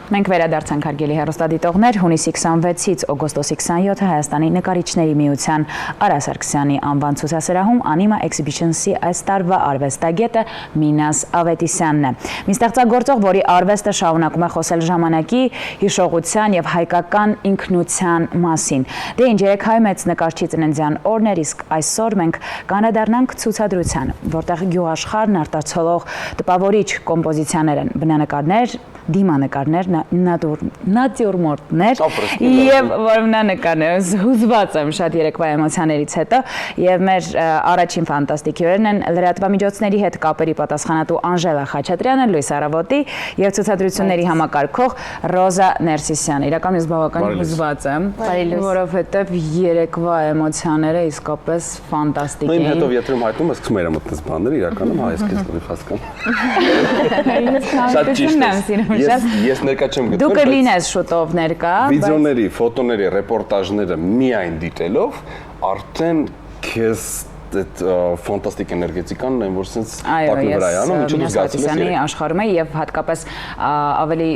Մենք վերադարձանք հարգելի հեռուստադիտողներ, հունիսի 26-ից օգոստոսի 27-ը Հայաստանի նկարիչների միության Արա Սարգսյանի անվան ցուցասրահում Anima Exhibition-ի այս տարվա արվեստագետը Մինաս Ավետիսյանն է։ Մի ստեղծագործող, որի արվեստը շարունակում է խոսել ժամանակի, հիշողության եւ հայկական ինքնության մասին։ Դե ինչ, երեկ հայ մեծ նկարչի ծննդյան օրն էր, իսկ այսօր մենք կանադառնանք ցուցադրությանը, որտեղ գյուղաշխարհն արտացոլող տպավորիչ կոմպոզիցիաներ են, բնանկարներ, դիմանկարներ, նատյուրմորտներ եւ որմնանկարներ։ Հուզված եմ շատ երեկվա էմոցիաներից հետո եւ մեր առաջին ֆանտաստիկ հյուրերն են լրատվամիջոցների հետ կապերի պատասխանատու Անժելա Խաչատրյանը, Լույս Արավոտի եւ ցուցադրությունների համակարգող Ռոզա Ներսիսյանը։ Իրականում ես բավականին հուզված եմ, որովհետեւ երեկվա էմոցիաները իսկապես ֆանտաստիկ էին։ Նույն հետո եթերում հայտնում ես սկսում եմ այդպես բաներ, իրականում հա ես քեզ լավ հասկանում։ Շատ ճիշտ է։ Ես ներկա չեմ գտվել։ Դու կլինես շուտով ներկա։ Վիդեոների, ֆոտոների, ռեպորտաժները միայն դիտելով արդեն քեզ այդ ֆանտաստիկ էներգետիկան այն որ sense տակնի վրա է անում, ինչու՞ զգացում ես աշխարհում է եւ հատկապես ավելի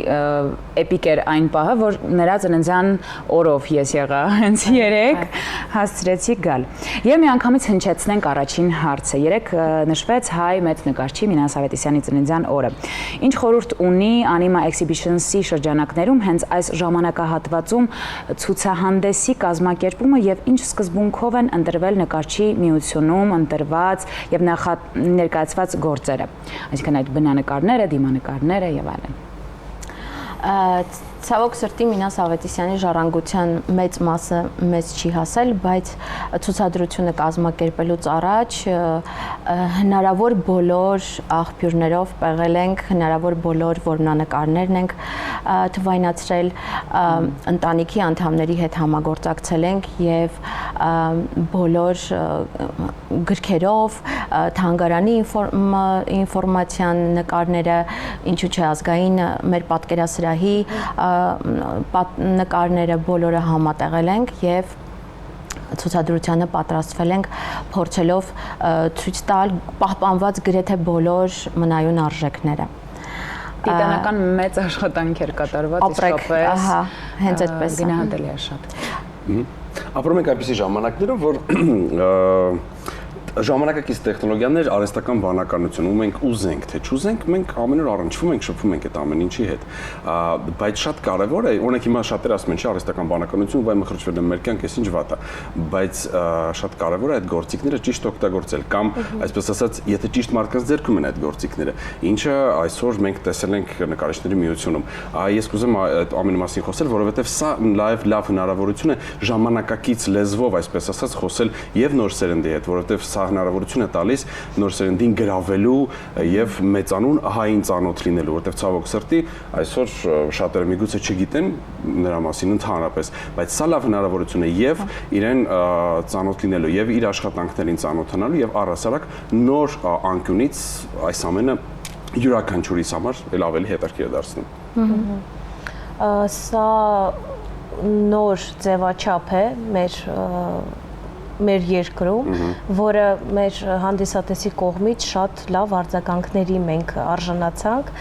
էպիկ էր այն պահը, որ նրա ծննդյան օրով ես եղա հենց երեք հասցրեցի գալ։ Եվ միանգամից հնչեցնենք առաջին հարցը։ Երեք նշվեց հայ մեծ նկարչի Մինաս Ավետիսյանի ծննդյան օրը։ Ինչ խորհուրդ ունի Anima Exhibition-ի շրջանակներում հենց այս ժամանակահատվածում ցուցահանդեսի կազմակերպումը եւ ինչ սկզբունքով են ընտրվել նկարչի միություն ընտրված եւ ներկայացված գործերը, այսինքն այդ բնանկարները, դիմանկարները եւ այլն։ Ցավոք սրտի Մինաս Ավետիսյանի ժառանգության մեծ մասը մեզ չի հասել, բայց ցուցադրությունը կազմակերպելուց առաջ հնարավոր բոլոր աղբյուրներով պեղել ենք, հնարավոր բոլոր որմնանկարներն ենք թվայնացրել, ընտանիքի անդամների հետ համագործակցել ենք եւ բոլոր գրքերով, թանգարանի ինֆորմացիան նկարները, ինչու՞ չէ ազգային մեր պատկերասրահի նկարները բոլորը համատեղել ենք եւ ցուցադրությանը պատրաստվել ենք փորձելով ցույց տալ պահպանված գրեթե բոլոր մնայուն արժեքները։ Տիտանական մեծ աշխատանք էր կատարված իսկապես։ Ահա, հենց այդպես գնահատելի է շատ։ Ապրում ենք այնպիսի ժամանակներով, որ ժամանակակից տեխնոլոգիաներ, արհեստական բանականություն, ու մենք ուզենք, թե չուզենք, մենք ամեն օր առնչվում ենք, շփվում ենք այդ ամեն ինչի հետ։ Բայց շատ կարևոր է, օրինակ հիմա շատերը ասում են, չէ, արհեստական բանականություն, վայ մխրճվել եմ մեր կյանք, էս ինչ վատ է, բայց շատ կարևոր է այդ գործիքները ճիշտ օգտագործել կամ այսպես ասած, եթե ճիշտ մարդկանց ձեռքում են այդ գործիքները, ինչը այսօր մենք տեսել ենք նկարիչների միությունում։ Ես կուզեմ այդ ամենի մասին խոսել, որովհետև սա լավ հնարավորություն է ժամանակակից լեզվով, այսպես ասած, խոսել եւ նոր սերնդի հետ, որովհետև սա հնարավորություն է տալիս նոր սերնդին գրավելու եւ մեծանուն հային ծանոթ լինելու, որտեղ ցավոք սրտի այսօր շատերը միգուցե չգիտեն նրա մասին ընդհանրապես, բայց սա լավ հնարավորություն է եւ իրեն ծանոթ լինելու եւ իր աշխատանքներին ծանոթանալու եւ առհասարակ նոր անկյունից այս ամենը յուրաքանչյուրիս համար էլ ավելի հետաքրքիր է դարձնում։ Սա նոր ձևաչափ է մեր երկրում, որը մեր հանդիսատեսի կողմից շատ լավ արձագանքների մենք արժանացանք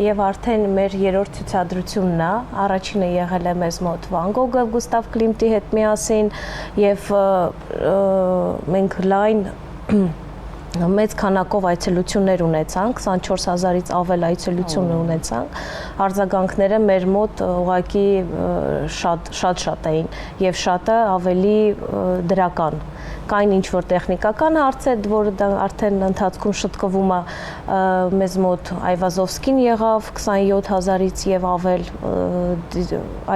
եւ արդեն մեր երրորդ ցուցադրությունն է, առաջինը եղել է մեզ մոտ Վան Գոգը Գուստավ Կլիմտի հետ միասին եւ մենք լայն մեծ քանակով այցելություններ ունեցանք, 24000-ից ավել այցելություն ունեցանք, արձագանքները մեր մոտ ուղղակի շատ էին եւ շատը ավելի դրական։ Կային ինչ-որ տեխնիկական հարցեր, որը արդեն ընթացքում շտկվում է, մեզ մոտ Այվազովսկին եղավ 27000-ից եւ ավել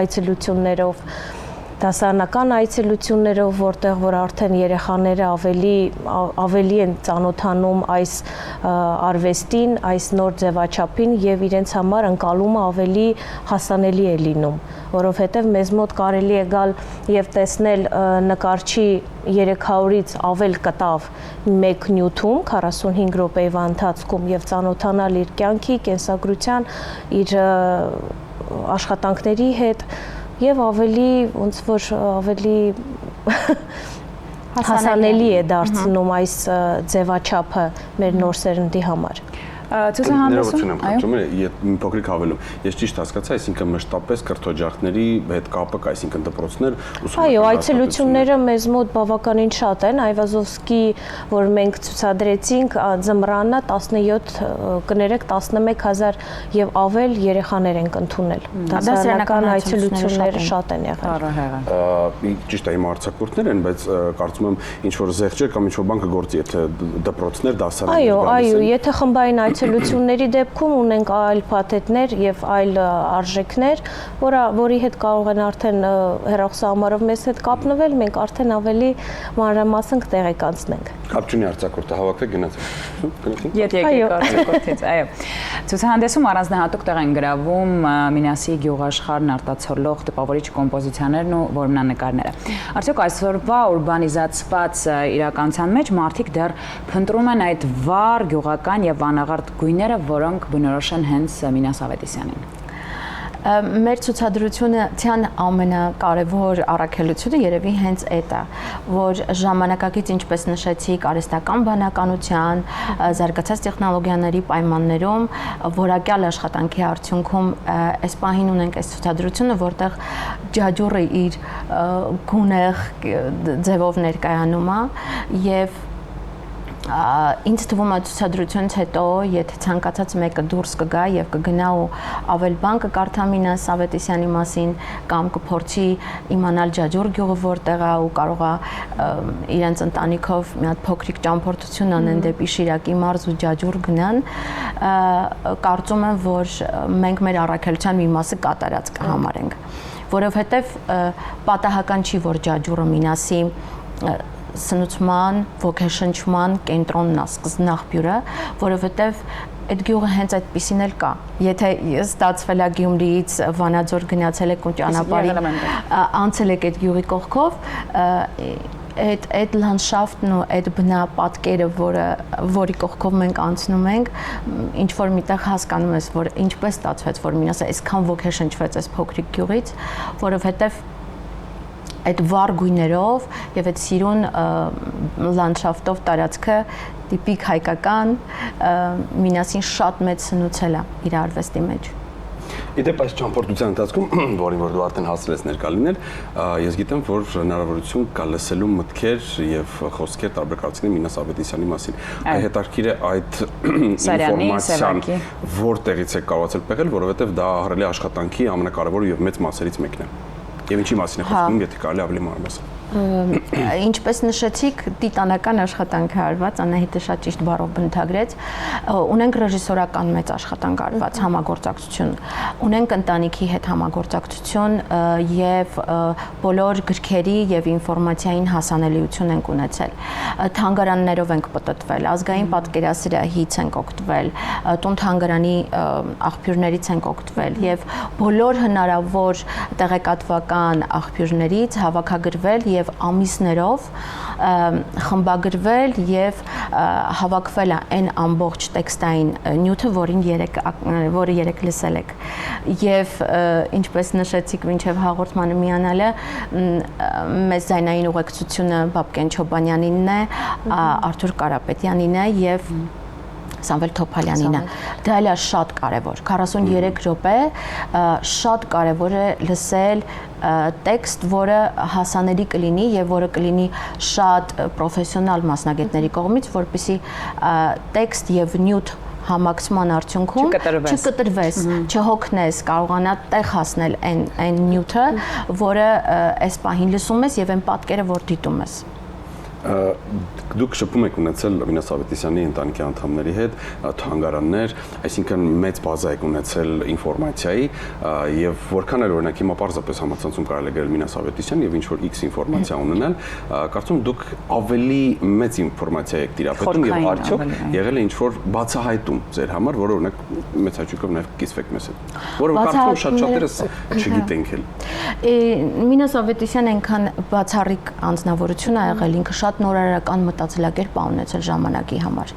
այցելություններով, դասարանական այցելություններով, որտեղ որ արդեն երեխաները ավելի են ծանոթանում այս արվեստին, այս նոր ձևաչափին եւ իրենց համար ընկալումը ավելի հասանելի է լինում, որովհետեւ մեզ մոտ կարելի է գալ եւ տեսնել նկարչի 300-ից ավել կտավ մեկ նյութում 45 րոպեվա ընթացքում եւ ծանոթանալ իր կյանքի, կենսագրության, իր աշխատանքների հետ եւ ավելի ոնց որ ավելի հասանելի է դարձնում այս ձևաչափը մեր նոր սերնդի համար։ Ցուցահանդեսում, մի փոքրիկ հավելում։ Ես ճիշտ հասկացա, այսինքն մշտապես կրթօջախների հետ կապը կա, այսինքն դպրոցներ, Այո, այցելությունները մեզ մոտ բավականին շատ են, Այվազովսկի, որ մենք ցուցադրեցինք ձմռանը 17 կներեք 11000 եւ ավել երեխաներ են ընդունել։ Դասարանական այցելությունները շատ են եղել։ Ճիշտ է, հիմա արձակուրդներ են, բայց կարծում եմ ինչ որ զեղչեր կամ ինչ որ բան կգործի, եթե դպրոցներ, դասարաններ Այո, եթե խմբային այցելությունների դեպքում ունենք այլ փաթեթներ եւ այլ արժեքներ, որի հետ կարող են արդեն հեռախոսահամարով մեզ հետ կապնվել, մենք արդեն ավելի մանրամասն կտեղեկանցնենք։ Կապ չունի արձակուրդը հավաքվեք գնացեք։ Եթ եկեք արձակուրդից, այո։ Ցուցահանդեսում առանձնահատուկ տեղ են գրավում Մինասի գյուղաշխարհն արտացոլող տպավորիչ կոմպոզիցիաներն ու որմնանկարները։ Արդյոք այսօրվա ուրբանիզացված իրականության մեջ մարդիկ դեռ փնտրում են այդ վառ գյուղական եւ վանաղարդ գույները, որոնք բնորոշ են հենց Մինաս Ավետիսյանին։ Մեր ցուցադրության ամենակարևոր առաքելությունը երևի հենց այդ է, որ ժամանակակից, ինչպես նշեցիք, արհեստական բանականության, զարգացած տեխնոլոգիաների պայմաններում որակյալ աշխատանքի արդյունքում այս պահին ունենք այս ցուցադրությունը, որտեղ ջաջուրը իր գունեղ ձևով ներկայանում է եւ ինձ թվում է ցուցադրությունից հետո, եթե ցանկացած մեկը դուրս կգա եւ կգնա ու ավել բան կկարդա Մինաս Ավետիսյանի մասին կամ կփորձի իմանալ Ջաջուր գյուղը որտեղ է ու կարող է իրենց ընտանիքով մի հատ փոքրիկ ճամփորդություն անեն դեպի Շիրակի մարզ ու Ջաջուր գնան, կարծում եմ, որ մենք մեր առաքելության մի մասը կատարած կհամարենք, որովհետեւ պատահական չի, որ Ջաջուրը Մինասի սնուցման, ոգեշնչման կենտրոնն է, սկզբնաղբյուրը, որովհետև այդ գյուղը հենց այդպիսին էլ կա։ Եթե ստացվել է Գյումրիից Վանաձոր գնացել եք ու ճանապարհին անցել եք այդ գյուղի կողքով, այդ լանդշաֆտն ու այդ բնապատկերը, որի կողքով մենք անցնում ենք, ինչ որ միտեղ հասկանում ես, որ ինչպես ստացվեց, որ Մինասը այսքան ոգեշնչվեց այս փոքրիկ գյուղից, որովհետև այդ վառ գույներով եւ այդ սիրուն լանդշաֆտով տարածքը տիպիկ հայկական Մինասին շատ մեծ սնուցել է իր արվեստի մեջ։ Իդեպ այս ճամփորդության ընթացքում, որին որ դու արդեն հասցրես ներկա լինել, ես գիտեմ, որ հնարավորություն կա լսելու մտքեր եւ խոսքեր տարբեր կարծիքներ Մինաս Ավետիսյանի մասին։ Հետաքրքիր է այդ ինֆորմացիան որտեղից է կարողացել պեղել, որովհետեւ դա ահռելի աշխատանքի ամենակարևոր եւ մեծ մասերից մեկն է։ Եվ ինչի մասին է խոսում, եթե կարելի ավելի մանրամասն։ Ինչպես նշեցիք, տիտանական աշխատանք է արված, Անահիտը շատ ճիշտ բառով բնութագրեց, ունենք ռեժիսորական մեծ աշխատանք արված, համագործակցություն, ունենք ընտանիքի հետ համագործակցություն եւ բոլոր գրքերի եւ ինֆորմացիային հասանելիություն ենք ունեցել։ Թանգարաններով ենք պտտվել, ազգային պատկերասրահից ենք օգտվել, տուն թանգարանի աղբյուրներից ենք օգտվել եւ բոլոր հնարավոր տեղեկատվական աղբյուրներից հավաքագրվել եւ ամիսներով խմբագրվել եւ հավաքվել է այն ամբողջ տեքստային նյութը, որը երեք լսել եք։ Եվ ինչպես նշեցիք, մինչև հաղորդմանը միանալը մեծ ձայնային ուղեկցությունը Բաբկեն Չոբանյանինն է, Արթուր Կարապետյանին է եւ Սամվել Թոփալյանին է։ Դա էլ է շատ կարևոր։ 43 րոպե շատ կարևոր է լսել տեքստ, որը հասանելի կլինի եւ որը կլինի շատ պրոֆեսիոնալ մասնագետների կողմից, որպեսզի տեքստ եւ նյութ համակցման արդյունքում չկտրվես, չհոգնես, կարողանա տեղ հասնել այն նյութը, որը այս պահին լսում ես եւ այն պատկերը, որ դիտում ես։ Դուք շփում եք ունեցել Մինաս Ավետիսյանի ընտանիքի անդամների հետ, թանգարաններ, այսինքն մեծ բազա եք ունեցել ինֆորմացիայի եւ որքան էլ օրինակ հիմա պարզապես համացանցում կարելի է գրել Մինաս Ավետիսյան եւ ինչ որ X ինֆորմացիա ունենալ, կարծում դուք ավելի մեծ ինֆորմացիա եք տիրապետում եւ արդյոք եղել է ինչ որ բացահայտում ձեր համար, որը օրինակ մեծ հաճույքով նաեւ կիսվեք մեզ հետ, որը կարծում շատ-շատերս չգիտենք էլ։ Մինաս Ավետիսյանը այնքան բացառիկ անձնավորություն է եղել, ինքը շատ նորարարական մտածելակերպ ա ունեցել ժամանակի համար։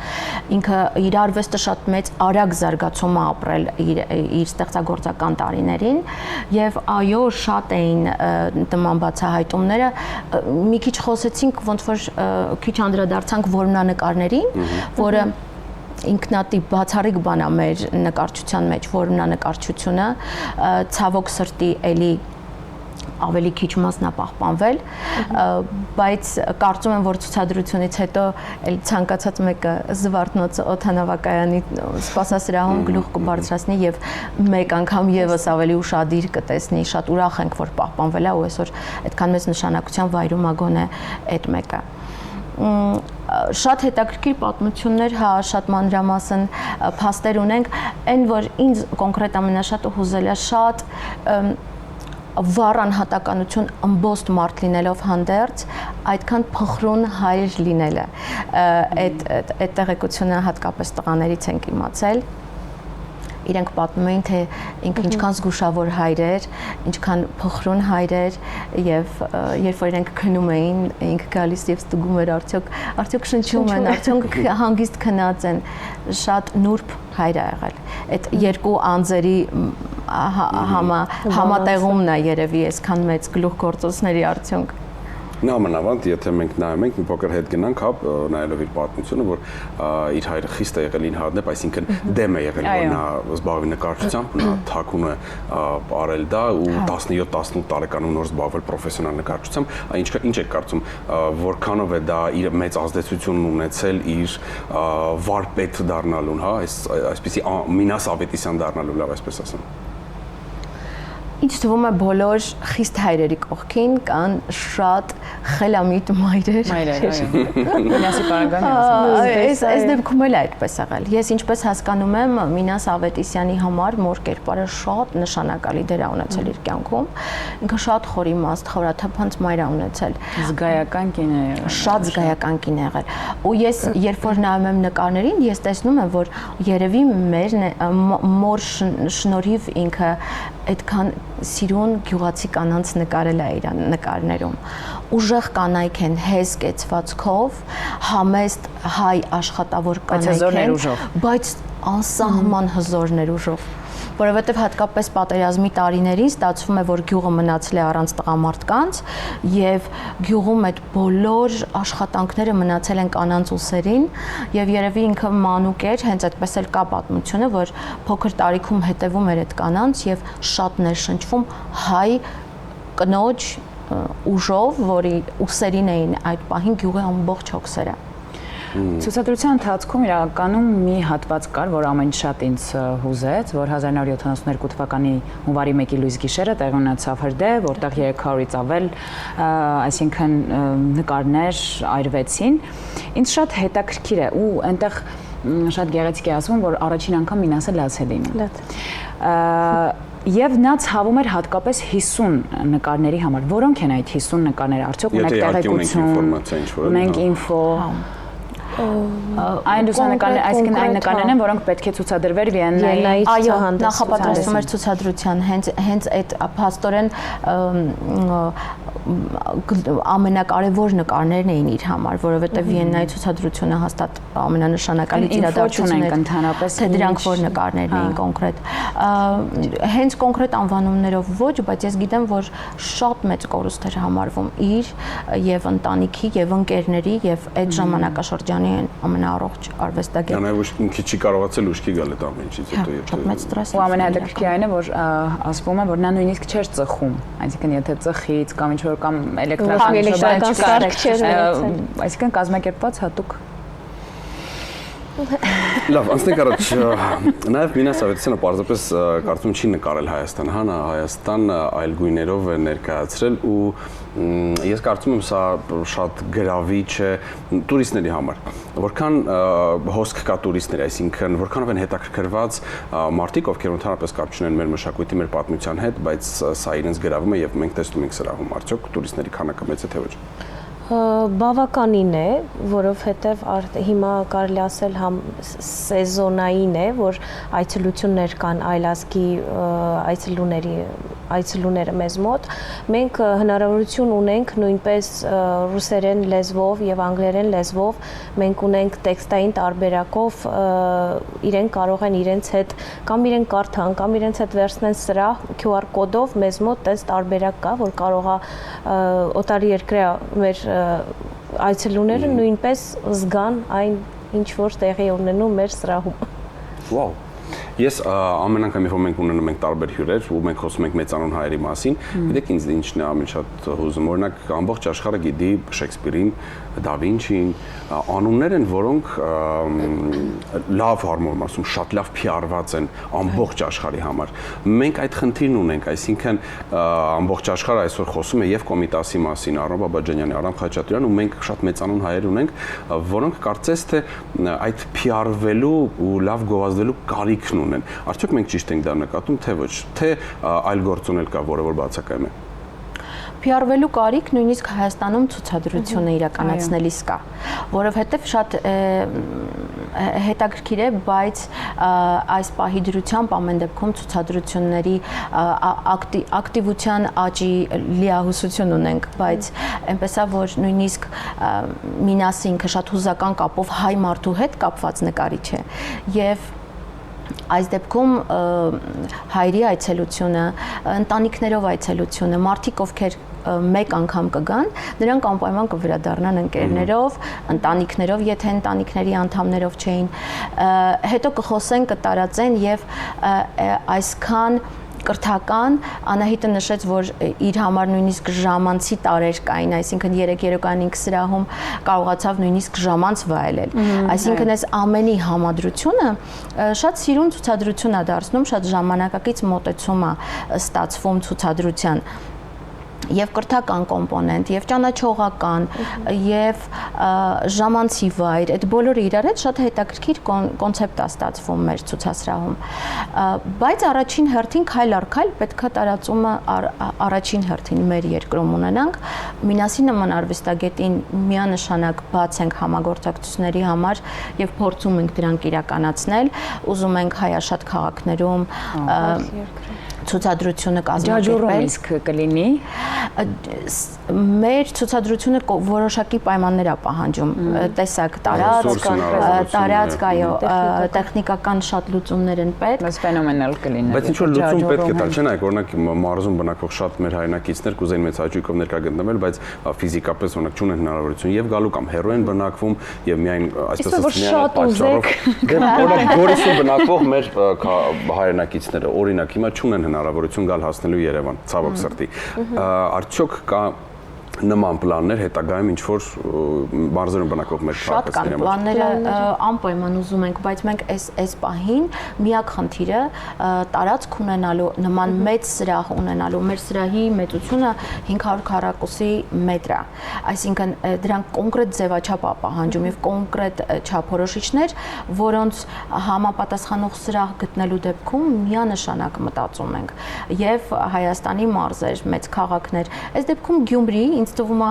Ինքը իր արվեստը շատ մեծ արագ զարգացում ա ապրել իր ստեղծագործական տարիներին եւ այո, շատ էին նման բացահայտումները։ Մի քիչ խոսեցինք, ոնց որ քիչ անդրադարձանք որմնանկարներին, որը ինքնատիպ բացառիկ բան է մեր նկարչության մեջ, որն է նկարչությունը, ցավոք սրտի էլի ավելի քիչ մասնապահպանվել, բայց կարծում եմ, որ ցուցադրությունից հետո էլ ցանկացած մեկը Զվարթնոցի օդանավակայանի սպասասրահում գլուխ կբարձրացնի եւ մեկ անգամ եւս ավելի ուշադիր կտեսնի, շատ ուրախ ենք, որ պահպանվել է ու այսօր այդքան մեծ նշանակության վայրում ա գոնե այդ մեկը։ Շատ հետաքրքիր պատմություններ, հա, շատ մանրամասն փաստեր ունենք, այն որ ինձ կոնկրետ ամենաշատը հուզել է շատ վառ անհատականություն ըմբոստ մարդ լինելով հանդերձ, այդքան փխրուն հայր լինելը, այդ տեղեկությունը հատկապես տղաներից ենք իմացել, իրենք պատմում էին, թե ինքը ինչքան զգուշավոր հայր էր, ինչքան փխրուն հայր էր եւ երբ որ իրենք քնում էին, ինքը գալիս եւ ստուգում էր արդյոք շնչում են, արդյոք հանգիստ քնած են, շատ նուրբ հայր ա եղել։ Այդ երկու անձերի համատեղումն է երևի այսքան մեծ գլուխգործոցների արդյունք։ Նամանավանդ, եթե մենք նայում ենք, մի փոքր հետ գնանք, հա, նայելով իր պատմությունը, որ իր հայրը խիստ է եղել իր հանդեպ, այսինքն դեմ է եղել, որ նա զբաղվի նկարչությամբ, նա թաքուն է արել դա ու 17-18 տարեկանում նոր զբաղվել պրոֆեսիոնալ նկարչությամբ, ինչ եք կարծում, որքանով է դա իր մեծ ազդեցություն ունեցել իր վարպետ դառնալուն, հա, այսպեսի Մինաս Ավետիսյան դառնալու, լավ այսպես ասեմ։ Ինչ թվում է բոլոր խիստ հայրերի կողքին կան շատ խելամիտ մայրեր։ Մինասի Պարագյանի այս դեպքում էլ այդպես եղել։ Ես ինչպես հասկանում եմ, Մինաս Ավետիսյանի համար մոր կերպարը շատ նշանակալի դեր է ունեցել իր կյանքում։ Ինքը շատ խորիմաստ, խորաթափանց մայր է ունեցել։ Զգայական կին է եղել։ Շատ զգայական կին է եղել։ Ու ես երբ որ նայում եմ նկարներին, ես տեսնում եմ, որ երևի մեր մոր շնորհիվ ինքը այդքան սիրուն գյուղացի կանանց նկարել է իր նկարներում։ Ուժեղ կանայք են հեզ կեցվածքով, համեստ հայ աշխատավոր կանայք են, բայց անսահման հզոր ներուժով։ Որովհետև հատկապես պատերազմի տարիներին ստացվում է, որ գյուղը մնացել է առանց տղամարդկանց եւ գյուղում այդ բոլոր աշխատանքները մնացել են կանանց ուսերին եւ երևի ինքը մանուկ էր, հենց այդպես էլ կա պատմությունը, որ փոքր տարիքում հետևում էր այդ կանանց եւ շատ ներշնչվում հայ կնոջ ուժով, որի ուսերին էին այդ պահին գյուղի ամբողջ հոգսերը։ Ցուցադրության ընթացքում իրականում մի հատված կար, որ ամեն շատ ինձ հուզեց, որ 1972 թվականի հունվարի 1-ի լույս գիշերը տեղի ունեցավ հրդեհ, որտեղ 300-ից ավել, այսինքն նկարներ այրվեցին։ Ինձ շատ հետաքրքիր է ու այնտեղ շատ գեղեցիկ է ասվում, որ առաջին անգամ Մինասը լաց է լինում։ Եվ նա ցավում էր հատկապես 50 նկարների համար։ Որոնք են այդ 50 նկարները? Արդյոք ունեք տեղեկություն, ունենք ինֆո։ Այն լուսանկարներ, այսինքն այն նկարներն են, որոնք պետք է ցուցադրվեր Վիեննայի։ Այո, նախապատրաստում էր ցուցադրության, հենց այդ փաստորեն ամենակարևոր նկարներն էին իր համար, որովհետև Վիեննայի ցուցադրությունը հաստատ ամենանշանակալի իրադարձությունն էր, ընդհանրապես թե դրանք որ նկարներն էին կոնկրետ։ Հենց կոնկրետ անվանումներով ոչ, բայց ես գիտեմ, որ շատ մեծ կորուստ էր համարվում իր եւ ընտանիքի եւ ընկերների եւ այդ ժամանակաշրջանի ամենաառողջ արվեստագետ։ Նա ոչ ինքը չի կարողացել ուշքի գալ այդ ամեն ինչից հետո։ Շատ մեծ ստրես։ Ու ամենահետաքրքիրը այն է, որ ասվում է, որ նա նույնիսկ չէր ծխում, այսինքն եթե ծխից կամ ինչ որ կամ էլեկտրական սարք չէր, այսինքն կազմակերպված հատուկ։ Լավ, անցնենք առաջ։ Նաև Մինաս Ավետիսյանը պարզապես կարծում չի նկարել Հայաստան, հա, նա Հայաստան այլ գույներով է ներկայացրել ու ես կարծում եմ սա շատ գրավիչ է տուրիստների համար։ Որքան հոսք կա տուրիստների, այսինքն որքանով են հետաքրքրված մարդիկ, ովքեր ընդհանրապես կապ չունեն մեր մշակույթի, մեր պատմության հետ, բայց սա իրենց գրավում է եւ մենք տեսնում ենք սրահում արդյոք տուրիստների քանակը մեծ է թե ոչ։ Բավականին է, որովհետև հիմա կարելի ասել համ սեզոնային է, որ այցելություններ կան այլազգի այցելուները մեզ մոտ։ Մենք հնարավորություն ունենք նույնպես ռուսերեն լեզվով եւ անգլերեն լեզվով, մենք ունենք տեքստային տարբերակով, իրենք կարող են իրենց հետ կամ իրենք կարդան, կամ իրենց հետ վերցնեն սրահ QR կոդով, մեզ մոտ այս տարբերակ կա, որ կարող է օտարի երկրյա մեր այցելուները նույնպես զգան այն ինչ որ տեղի ունենում մեր սրահում։ Վաու։ Ես ամեն անգամ երբ մենք ունենում ենք տարբեր հյուրեր ու մենք խոսում ենք մեծանուն հայերի մասին, գիտեք ինձ ինչն է ամեն շատ հուզում, օրինակ ամբողջ աշխարհը գիտի Շեքսպիրին, Դա Վինչին, անուններ են, որոնք լավ հարմարում ասում, շատ լավ PR-ված են ամբողջ աշխարհի համար։ Մենք այդ խնդիրն ունենք, այսինքն ամբողջ աշխարհը այսօր խոսում է եւ Կոմիտասի մասին, Արամ Բաբաջանյանի, Արամ Խաչատրյան ու մենք շատ մեծանուն հայեր ունենք, որոնք կարծես թե այդ PR-վելու ու լավ գովազդելու կարիքն ունեն։ Արդյոք մենք ճիշտ ենք դա նկատում, թե ոչ, թե այլ գործոն էլ կա, որը որ բացակայում է։ PR-վելու կարիք նույնիսկ Հայաստանում ցուցադրությունը իրականացնելիս կա, որովհետև շատ հետաքրքիր է, բայց այս պահի դրությամբ ամեն դեպքում ցուցադրությունների ակտիվության աճի լիահուսություն ունենք, բայց այնպես է, որ նույնիսկ Մինասը ինքը շատ հուզական կապով հայ մարդու հետ կապված նկարիչ է եւ այս դեպքում հայերի այցելությունը, ընտանիքներով այցելությունը, մարդիկ ովքեր մեկ անգամ կգան, նրանք անպայման կվերադառնան ընկերներով, ընտանիքներով, եթե ընտանիքների անդամներով չէին, հետո կխոսեն, կտարածեն եւ այսքան կրթական Անահիտը նշեց, որ իր համար նույնիսկ ժամանցի տարեր կային, այսինքն 3 երեկոյան ինքը սրահում կարողացավ նույնիսկ ժամանց վայելել։ Այսինքն այս ամենի համադրությունը շատ սիրուն ցուցադրություն է դարձնում, շատ ժամանակակից մոտեցում է ստացվում ցուցադրության եւ կրթական կոմպոնենտ, եւ ճանաչողական, եւ ժամանցի վայր, այդ բոլորը իրար հետ շատ հետաքրքիր կոնցեպտ է ստացվում մեր ցուցասրահում։ Բայց առաջին հերթին քայլ առ քայլ պետքա տարածումը առաջին հերթին մեր երկրում ունենանք։ Մինասի նման արվեստագետին միանշանակ բաց ենք համագործակցությունների համար եւ փորձում ենք դրանք իրականացնել, ուզում ենք հայաշատ քաղաքներում ցուցադրությունը կազմակերպել։ Իսկ կլինի մեր ցուցադրությունը որոշակի պայմաններ է պահանջում, տեսակ տարածք, այո, տեխնիկական շատ լուծումներ են պետք։ Բայց ֆենոմենալ կլինի։ Բայց ինչ որ լուծում պետք է տալ, չէ՞, նայեք, օրինակ մարզում բնակվող շատ մեր հայրենակիցներ կուզեն մեծ հաճույքով ներկա գտնվել, բայց ֆիզիկապես օրինակ չունեն հնարավորություն եւ գալու կամ հեռու են բնակվում եւ միայն այսպես ասած օրինակ Գորիսում բնակվող մեր հայրենակիցները օրինակ հիմա չունեն հնարավորություն գալ հասնելու Երևան, ցավոք սրտի։ Արդյոք կա նման պլաններ հետագայում ինչ որ մարզերում բնակվող մեր քաղաքացիների համար։ Շատ կան պլանները անպայման ուզում ենք, բայց մենք այս պահին միակ խնդիրը տարածք ունենալու, նման մեծ սրահ ունենալու, մեր սրահի մեծությունը 500 քառակուսի մետր է։ Այսինքն դրանք կոնկրետ ձևաչափ է պահանջում եւ կոնկրետ չափորոշիչներ, որոնց համապատասխանող սրահ գտնելու դեպքում միանշանակ մտածում ենք եւ Հայաստանի մարզեր, մեծ քաղաքներ, այս դեպքում Գյումրի ինձ թվում է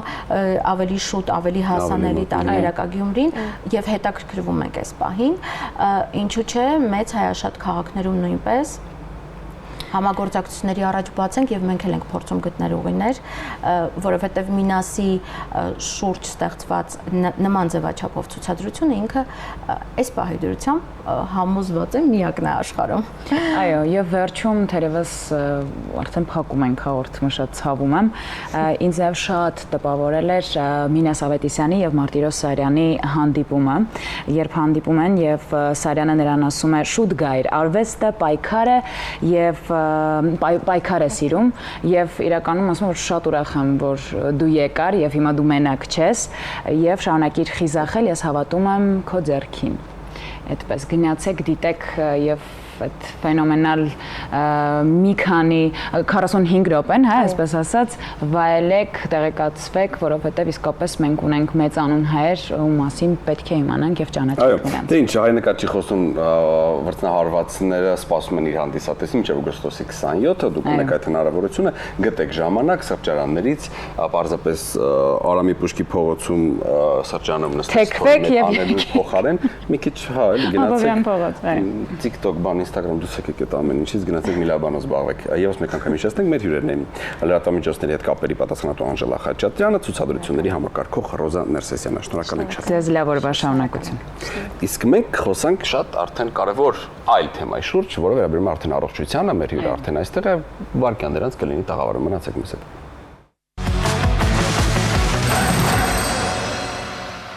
ավելի շուտ, ավելի հասանելի տարբերակ է Գյումրին եւ հետաքրքրվում ենք այս պահին, ինչու՞ չէ մեծ հայաշատ քաղաքներում նույնպես համագործակցությունների առաջ բաց ենք եւ մենք էլ ենք փորձում գտնել ուղիներ, որովհետեւ Մինասի շուրջ ստեղծված նման ձևաչափով ցուցադրությունը ինքը այս պահի դրությամբ համոզված եմ միակն է աշխարհում։ Այո, եւ վերջում թերևս արդեն փակում ենք հաղորդումը, շատ ցավում եմ։ Ինձ եւ շատ տպավորել էր Մինաս Ավետիսյանի եւ Մարտիրոս Սարյանի հանդիպումը, երբ հանդիպում են եւ Սարյանը նրան ասում է՝ «Շուտ գայր, արվեստը պայքար է եւ պայքար է սիրում եւ իրականում ասում եմ, որ շատ ուրախ եմ, որ դու եկար եւ հիմա դու մենակ չես եւ շարունակիր խիզախել, ես հավատում եմ քո ձեռքին»։ Այդպես գնացեք, դիտեք եւ այդ ֆենոմենալ մի քանի 45 րոպեն, հա, այսպես ասած, վայելեք, տեղեկացվեք, որովհետև իսկապես մենք ունենք մեծանուն հայեր, ում մասին պետք է իմանանք եւ ճանաչենք նրանց։ Դե ինչ, հայ նկարչի խոսում վրձնահարվածները սպասում են իր հանդիսատեսին մինչև օգոստոսի 27-ը, դուք ունեք այդ հնարավորությունը, գտեք ժամանակ սրճարաններից, պարզապես Արամի Պուշկի փողոցում սրճարանում նստեք փոխարեն, մի քիչ հա, էլի գնացեք TikTok բան Instagram դուսեք եք այդ ամեն ինչից գնացեք մի լավ բանով զբաղվեք։ Եվս մեկ անգամ հիշեցնենք մեր հյուրերն են լրատվամիջոցների հետ կապերի պատասխանատու Անժելա Խաչատրյանը, ցուցադրությունների համակարգող Ռոզա Ներսեսյանը։ Շնորհակալ ենք շատ։ Ձեզ լավ օրվա շարունակություն։ Իսկ մենք խոսանք շատ արդեն կարևոր այլ թեմայի շուրջ, որը վերաբերում է արդեն առողջությանը, մեր հյուրը արդեն այստեղ է, վարկյան դրանց կլինի տաղավարը, մնացեք մեզ հետ։